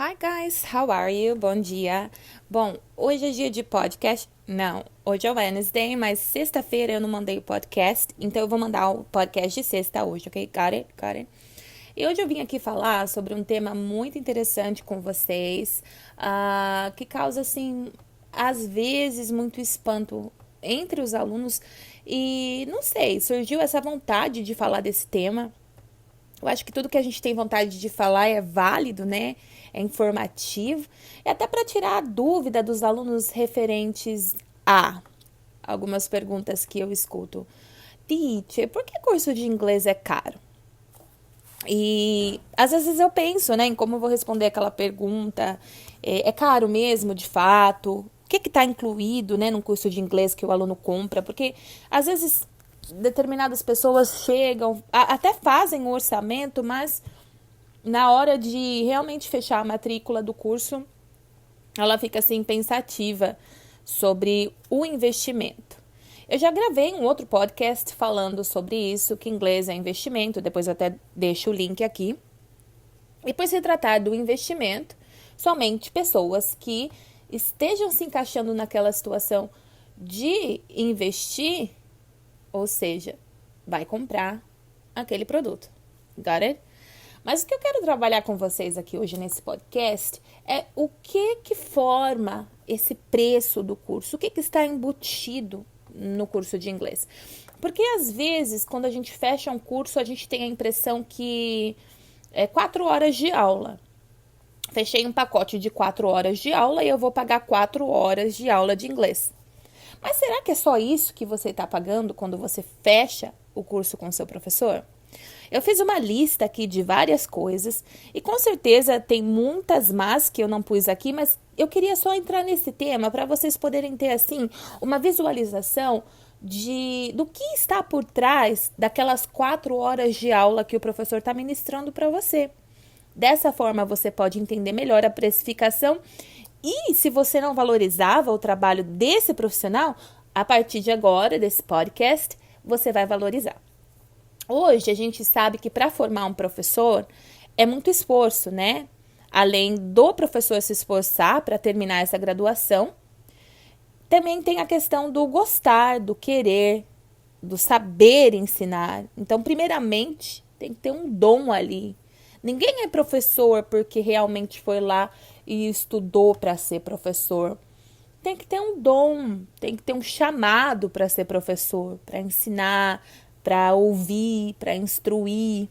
Hi guys, how are you? Bom dia. Bom, hoje é dia de podcast. Não, hoje é Wednesday, mas sexta-feira eu não mandei o podcast, então eu vou mandar o podcast de sexta hoje, ok? Got it? Got it? E hoje eu vim aqui falar sobre um tema muito interessante com vocês, que causa, assim, às vezes, muito espanto entre os alunos e, não sei, surgiu essa vontade de falar desse tema. Eu acho que tudo que a gente tem vontade de falar é válido, né? É informativo. E até para tirar a dúvida dos alunos referentes a algumas perguntas que eu escuto. Teacher, por que curso de inglês é caro? E às vezes eu penso, né, em como eu vou responder aquela pergunta. É caro mesmo, de fato? O que está incluído, né, num curso de inglês que o aluno compra? Porque às vezes determinadas pessoas chegam, até fazem o orçamento, mas na hora de realmente fechar a matrícula do curso, ela fica assim pensativa sobre o investimento. Eu já gravei um outro podcast falando sobre isso, que inglês é investimento, depois eu até deixo o link aqui. E por se tratar do investimento, somente pessoas que estejam se encaixando naquela situação de investir, ou seja, vai comprar aquele produto. Got it? Mas o que eu quero trabalhar com vocês aqui hoje nesse podcast é o que forma esse preço do curso, o que está embutido no curso de inglês. Porque às vezes, quando a gente fecha um curso, a gente tem a impressão que é 4 horas de aula. Fechei um pacote de 4 horas de aula e eu vou pagar 4 horas de aula de inglês. Mas será que é só isso que você está pagando quando você fecha o curso com o seu professor? Eu fiz uma lista aqui de várias coisas e com certeza tem muitas más que eu não pus aqui, mas eu queria só entrar nesse tema para vocês poderem ter assim uma visualização do que está por trás daquelas 4 horas de aula que o professor está ministrando para você. Dessa forma você pode entender melhor a precificação e se você não valorizava o trabalho desse profissional, a partir de agora, desse podcast, você vai valorizar. Hoje, a gente sabe que para formar um professor é muito esforço, né? Além do professor se esforçar para terminar essa graduação, também tem a questão do gostar, do querer, do saber ensinar. Então, primeiramente, tem que ter um dom ali. Ninguém é professor porque realmente foi lá e estudou para ser professor. Tem que ter um dom, tem que ter um chamado para ser professor, para ensinar, para ouvir, para instruir.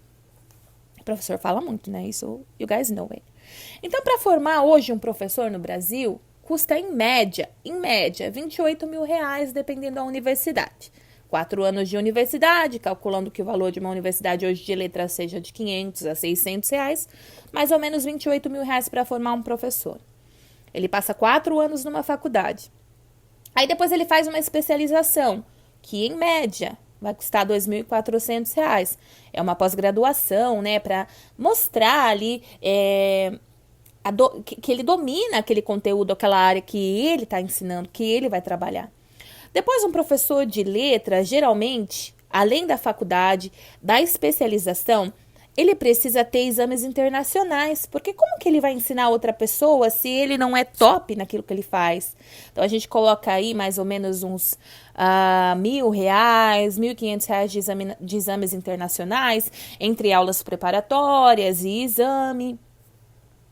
O professor fala muito, né? Isso, you guys know it. Então, para formar hoje um professor no Brasil, custa em média, R$28 mil, dependendo da universidade. 4 anos de universidade, calculando que o valor de uma universidade hoje de letras seja de R$500 a R$600, mais ou menos R$28 mil para formar um professor. Ele passa 4 anos numa faculdade. Aí depois ele faz uma especialização, que em média vai custar R$2.400. É uma pós-graduação, né, para mostrar ali que ele domina aquele conteúdo, aquela área que ele está ensinando, que ele vai trabalhar. Depois, um professor de letras, geralmente, além da faculdade, da especialização, ele precisa ter exames internacionais, porque como que ele vai ensinar outra pessoa se ele não é top naquilo que ele faz? Então, a gente coloca aí mais ou menos uns R$1.000, R$1.500 de exames internacionais, entre aulas preparatórias e exame.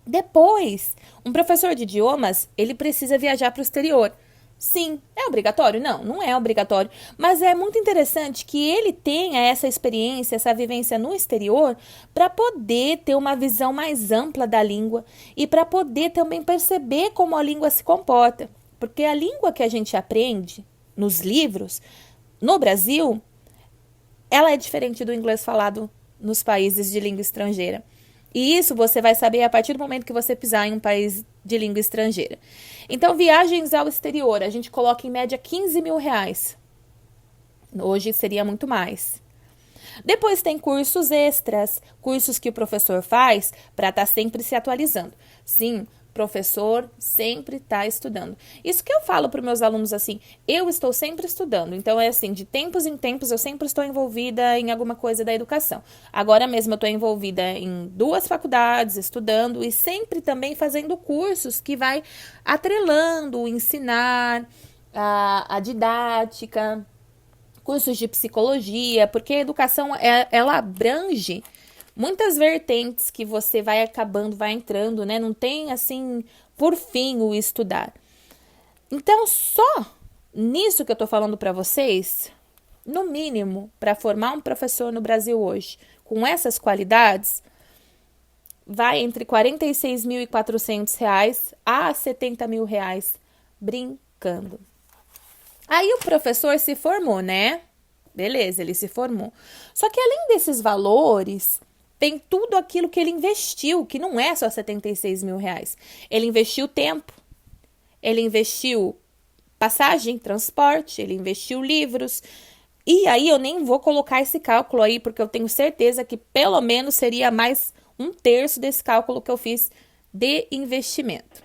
Depois, um professor de idiomas, ele precisa viajar para o exterior. Sim, é obrigatório? Não, não é obrigatório, mas é muito interessante que ele tenha essa experiência, essa vivência no exterior para poder ter uma visão mais ampla da língua e para poder também perceber como a língua se comporta, porque a língua que a gente aprende nos livros, no Brasil, ela é diferente do inglês falado nos países de língua estrangeira. E isso você vai saber a partir do momento que você pisar em um país de língua estrangeira. Então, viagens ao exterior, a gente coloca em média R$15 mil. Hoje seria muito mais. Depois tem cursos extras, cursos que o professor faz para estar sempre se atualizando. Sim, professor sempre está estudando. Isso que eu falo para os meus alunos assim, eu estou sempre estudando. Então é assim, de tempos em tempos eu sempre estou envolvida em alguma coisa da educação. Agora mesmo eu estou envolvida em 2 faculdades, estudando e sempre também fazendo cursos que vai atrelando o ensinar, a didática, cursos de psicologia, porque a educação ela abrange muitas vertentes que você vai entrando, né? Não tem, assim, por fim o estudar. Então, só nisso que eu tô falando para vocês, no mínimo, para formar um professor no Brasil hoje, com essas qualidades, vai entre R$ 46.400 a R$ 70.000, brincando. Aí o professor se formou, né? Beleza, ele se formou. Só que além desses valores, tem tudo aquilo que ele investiu, que não é só R$ 76.000. Ele investiu tempo, ele investiu passagem, transporte, ele investiu livros. E aí eu nem vou colocar esse cálculo aí, porque eu tenho certeza que pelo menos seria mais 1/3 desse cálculo que eu fiz de investimento.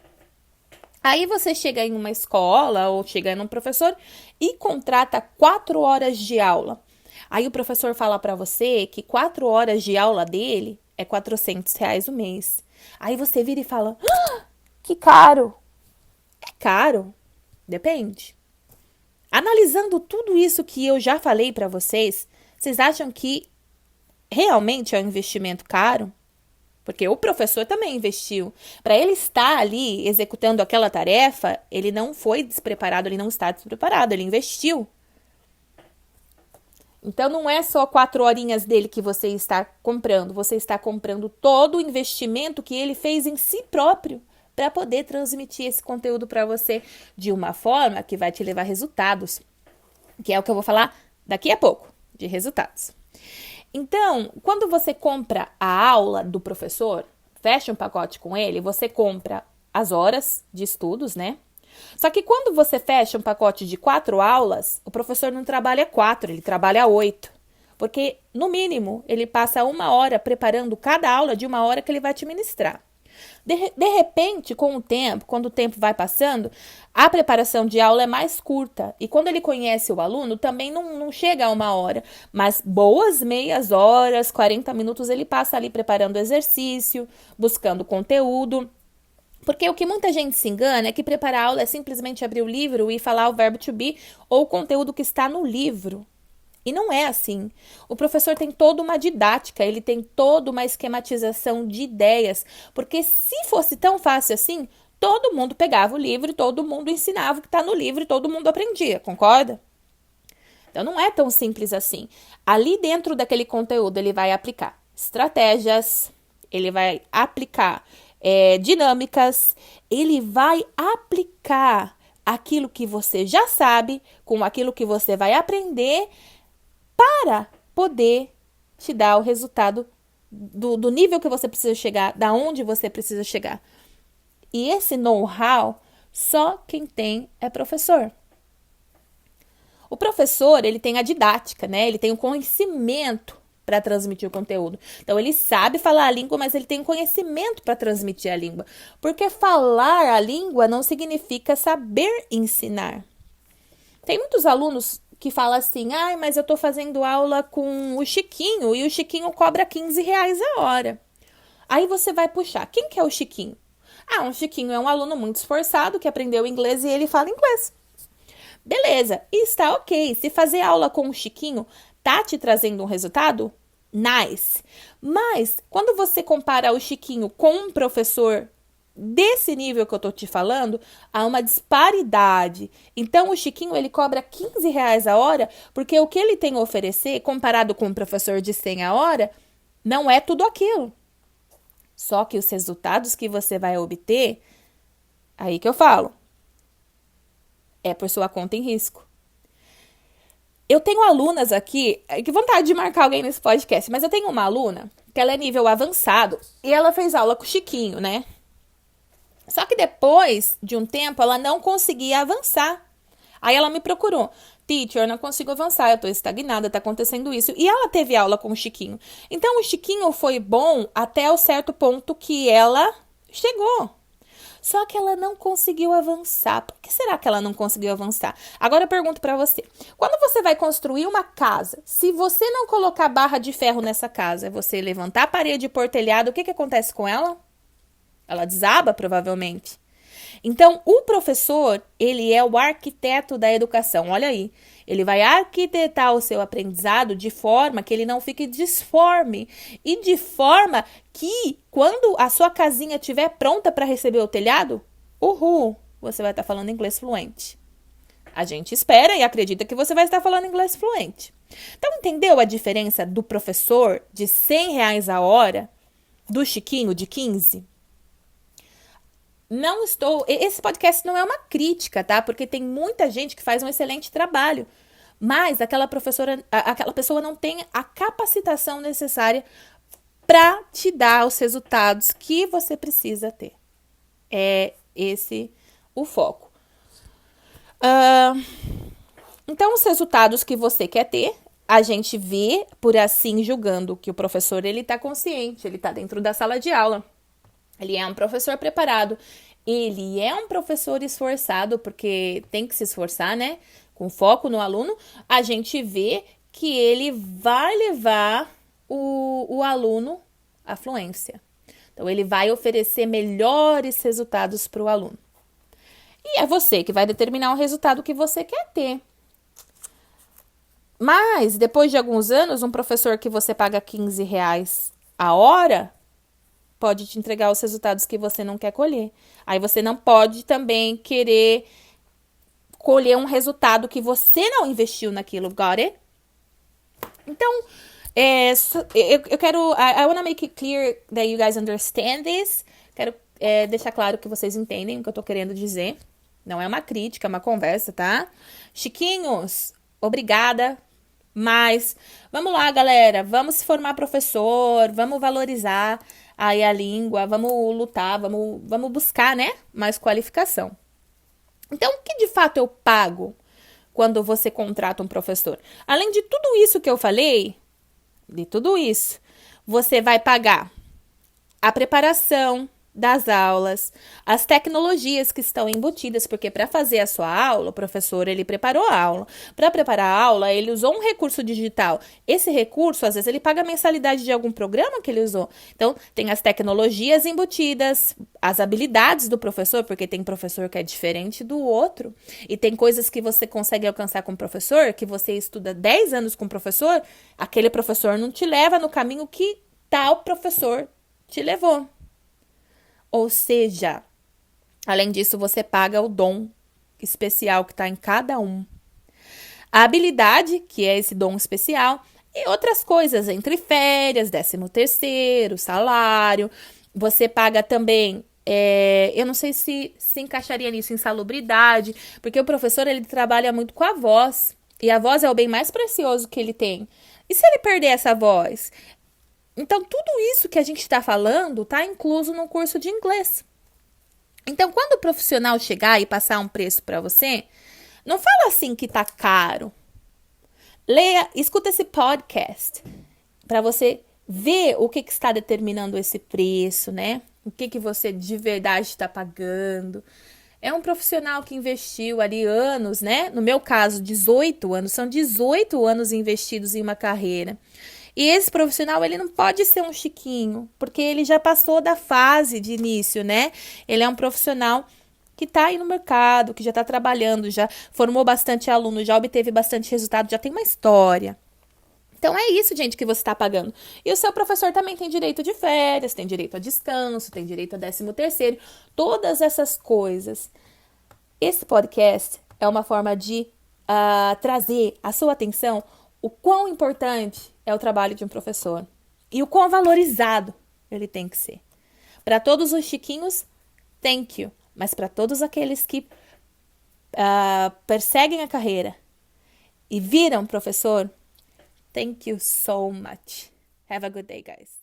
Aí você chega em uma escola ou chega em um professor e contrata 4 horas de aula. Aí o professor fala para você que 4 horas de aula dele é R$ 400 o mês. Aí você vira e fala, que caro. É caro? Depende. Analisando tudo isso que eu já falei para vocês, vocês acham que realmente é um investimento caro? Porque o professor também investiu. Para ele estar ali executando aquela tarefa, ele não foi despreparado, ele não está despreparado, ele investiu. Então, não é só 4 horinhas dele que você está comprando todo o investimento que ele fez em si próprio para poder transmitir esse conteúdo para você de uma forma que vai te levar resultados, que é o que eu vou falar daqui a pouco, de resultados. Então, quando você compra a aula do professor, fecha um pacote com ele, você compra as horas de estudos, né? Só que quando você fecha um pacote de 4 aulas, o professor não trabalha 4, ele trabalha 8. Porque, no mínimo, ele passa 1 hora preparando cada aula de 1 hora que ele vai te ministrar. De repente, com o tempo, quando o tempo vai passando, a preparação de aula é mais curta. E quando ele conhece o aluno, também não chega a 1 hora. Mas boas meias horas, 40 minutos, ele passa ali preparando exercício, buscando conteúdo. Porque o que muita gente se engana é que preparar aula é simplesmente abrir o livro e falar o verbo to be ou o conteúdo que está no livro. E não é assim. O professor tem toda uma didática, ele tem toda uma esquematização de ideias. Porque se fosse tão fácil assim, todo mundo pegava o livro e todo mundo ensinava o que está no livro e todo mundo aprendia, concorda? Então não é tão simples assim. Ali dentro daquele conteúdo ele vai aplicar estratégias, ele vai aplicar dinâmicas, ele vai aplicar aquilo que você já sabe com aquilo que você vai aprender para poder te dar o resultado do nível que você precisa chegar, da onde você precisa chegar. E esse know-how, só quem tem é professor. O professor, ele tem a didática, né? Ele tem o conhecimento para transmitir o conteúdo. Então, ele sabe falar a língua, mas ele tem conhecimento para transmitir a língua. Porque falar a língua não significa saber ensinar. Tem muitos alunos que falam assim, mas eu tô fazendo aula com o Chiquinho e o Chiquinho cobra R$ 15 a hora. Aí você vai puxar, quem que é o Chiquinho? O Chiquinho é um aluno muito esforçado que aprendeu inglês e ele fala inglês. Beleza, está ok. Se fazer aula com o Chiquinho tá te trazendo um resultado, nice. Mas, quando você compara o Chiquinho com um professor desse nível que eu tô te falando, há uma disparidade. Então, o Chiquinho, ele cobra R$ 15 a hora, porque o que ele tem a oferecer, comparado com um professor de 100 a hora, não é tudo aquilo. Só que os resultados que você vai obter, aí que eu falo, é por sua conta em risco. Eu tenho alunas aqui, que vontade de marcar alguém nesse podcast, mas eu tenho uma aluna que ela é nível avançado e ela fez aula com o Chiquinho, né? Só que depois de um tempo ela não conseguia avançar. Aí ela me procurou. Teacher, eu não consigo avançar, eu tô estagnada, tá acontecendo isso. E ela teve aula com o Chiquinho. Então o Chiquinho foi bom até o certo ponto que ela chegou. Só que ela não conseguiu avançar. Por que será que ela não conseguiu avançar? Agora eu pergunto para você. Quando você vai construir uma casa, se você não colocar barra de ferro nessa casa, você levantar a parede e pôr telhado, o que acontece com ela? Ela desaba, provavelmente. Então, o professor, ele é o arquiteto da educação. Olha aí. Ele vai arquitetar o seu aprendizado de forma que ele não fique disforme. E de forma que, quando a sua casinha estiver pronta para receber o telhado, você vai estar falando inglês fluente. A gente espera e acredita que você vai estar falando inglês fluente. Então, entendeu a diferença do professor de R$ 100 a hora, do Chiquinho de 15? Esse podcast não é uma crítica, tá? Porque tem muita gente que faz um excelente trabalho. Mas aquela pessoa não tem a capacitação necessária para te dar os resultados que você precisa ter. É esse o foco. Então, os resultados que você quer ter, a gente vê por assim julgando que o professor ele está consciente, ele está dentro da sala de aula. Ele é um professor preparado, ele é um professor esforçado, porque tem que se esforçar, né? Com foco no aluno, a gente vê que ele vai levar o aluno à fluência. Então, ele vai oferecer melhores resultados para o aluno. E é você que vai determinar o resultado que você quer ter. Mas, depois de alguns anos, um professor que você paga R$ 15 a hora pode te entregar os resultados que você não quer colher. Aí você não pode também querer colher um resultado que você não investiu naquilo, got it? Então, eu quero... I want to make it clear that you guys understand this. Quero deixar claro que vocês entendem o que eu tô querendo dizer. Não é uma crítica, é uma conversa, tá? Chiquinhos, obrigada. Mas, vamos lá, galera. Vamos se formar professor, vamos valorizar aí a língua, vamos lutar, vamos buscar, né, mais qualificação. Então, o que de fato eu pago quando você contrata um professor? Além de tudo isso que eu falei, de tudo isso, você vai pagar a preparação das aulas, as tecnologias que estão embutidas, porque para fazer a sua aula, o professor, ele preparou a aula. Para preparar a aula, ele usou um recurso digital. Esse recurso, às vezes, ele paga a mensalidade de algum programa que ele usou. Então, tem as tecnologias embutidas, as habilidades do professor, porque tem professor que é diferente do outro, e tem coisas que você consegue alcançar com o professor, que você estuda 10 anos com o professor, aquele professor não te leva no caminho que tal professor te levou. Ou seja, além disso, você paga o dom especial que está em cada um. A habilidade, que é esse dom especial, e outras coisas, entre férias, 13º, salário. Você paga também, eu não sei se encaixaria nisso, insalubridade, porque o professor, ele trabalha muito com a voz. E a voz é o bem mais precioso que ele tem. E se ele perder essa voz? Então, tudo isso que a gente está falando está incluso no curso de inglês. Então, quando o profissional chegar e passar um preço para você, não fala assim que tá caro. Escuta esse podcast para você ver o que está determinando esse preço, né? O que você de verdade está pagando. É um profissional que investiu ali anos, né? No meu caso, 18 anos. São 18 anos investidos em uma carreira. E esse profissional, ele não pode ser um chiquinho, porque ele já passou da fase de início, né? Ele é um profissional que está aí no mercado, que já está trabalhando, já formou bastante aluno, já obteve bastante resultado, já tem uma história. Então, é isso, gente, que você está pagando. E o seu professor também tem direito de férias, tem direito a descanso, tem direito a 13º, todas essas coisas. Esse podcast é uma forma de trazer a sua atenção o quão importante é o trabalho de um professor e o quão valorizado ele tem que ser. Para todos os chiquinhos, thank you. Mas para todos aqueles que perseguem a carreira e viram professor, thank you so much. Have a good day, guys.